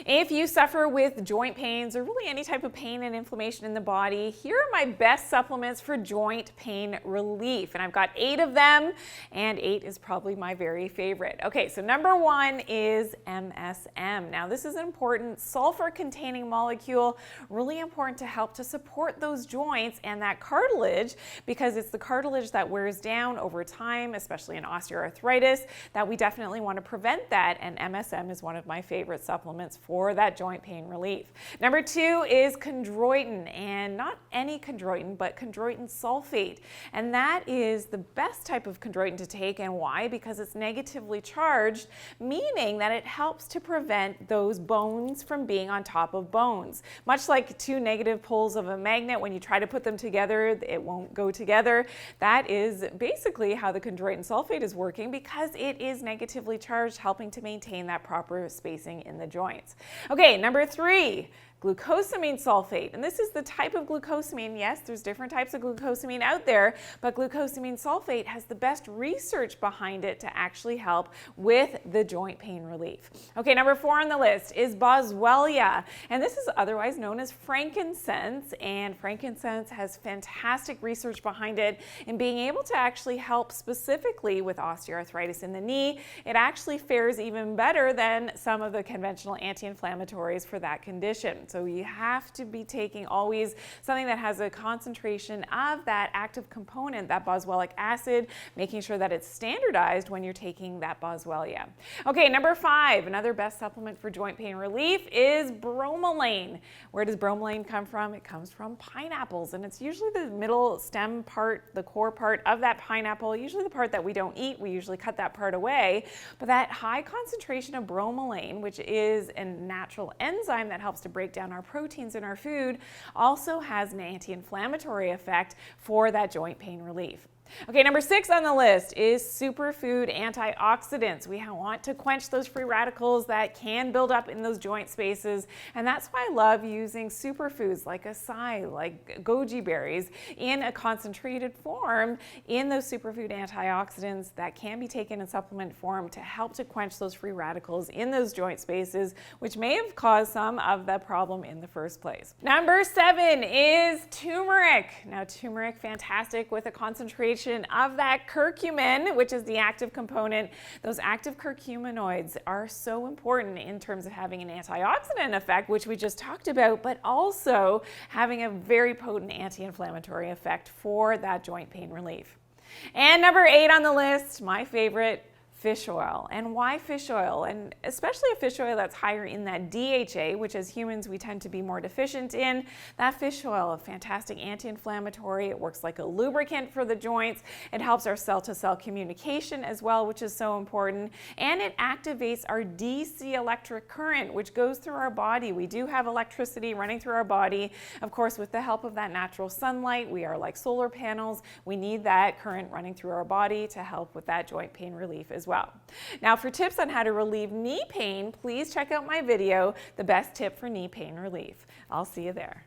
If you suffer with joint pains or really any type of pain and inflammation in the body, here are my best supplements for joint pain relief. And I've got 8 of them, and 8 is probably my very favorite. Okay, so number 1 is MSM. Now this is an important sulfur-containing molecule, really important to help to support those joints and that cartilage, because it's the cartilage that wears down over time, especially in osteoarthritis, that we definitely want to prevent that, and MSM is one of my favorite supplements for that joint pain relief. Number 2 is chondroitin, and not any chondroitin, but chondroitin sulfate. And that is the best type of chondroitin to take, and why? Because it's negatively charged, meaning that it helps to prevent those bones from being on top of bones. Much like 2 negative poles of a magnet, when you try to put them together, it won't go together. That is basically how the chondroitin sulfate is working, because it is negatively charged, helping to maintain that proper spacing in the joints. Okay, number 3, glucosamine sulfate. And this is the type of glucosamine. Yes, there's different types of glucosamine out there, but glucosamine sulfate has the best research behind it to actually help with the joint pain relief. Okay, number 4 on the list is Boswellia. And this is otherwise known as frankincense. And frankincense has fantastic research behind it in being able to actually help specifically with osteoarthritis in the knee. It actually fares even better than some of the conventional anti-inflammatories for that condition. So you have to be taking always something that has a concentration of that active component, that boswellic acid, making sure that it's standardized when you're taking that Boswellia. Okay, number 5, another best supplement for joint pain relief is bromelain. Where does bromelain come from? It comes from pineapples, and it's usually the middle stem part, the core part of that pineapple, usually the part that we don't eat. We usually cut that part away. But that high concentration of bromelain, which is a natural enzyme that helps to break down our proteins in our food, also has an anti-inflammatory effect for that joint pain relief. Okay, number 6 on the list is Superfood Antioxidants. We want to quench those free radicals that can build up in those joint spaces, and that's why I love using superfoods like acai, like goji berries, in a concentrated form in those superfood antioxidants that can be taken in supplement form to help to quench those free radicals in those joint spaces, which may have caused some of the problem in the first place. Number 7 is turmeric. Now turmeric, fantastic with a concentration of that curcumin, which is the active component. Those active curcuminoids are so important in terms of having an antioxidant effect, which we just talked about, but also having a very potent anti-inflammatory effect for that joint pain relief. And number 8 on the list, my favorite, fish oil. And why fish oil? And especially a fish oil that's higher in that DHA, which as humans we tend to be more deficient in. That fish oil, a fantastic anti-inflammatory. It works like a lubricant for the joints. It helps our cell-to-cell communication as well, which is so important. And it activates our DC electric current, which goes through our body. We do have electricity running through our body. Of course, with the help of that natural sunlight, we are like solar panels. We need that current running through our body to help with that joint pain relief as well. Now for tips on how to relieve knee pain, please check out my video, The Best Tip for Knee Pain Relief. I'll see you there.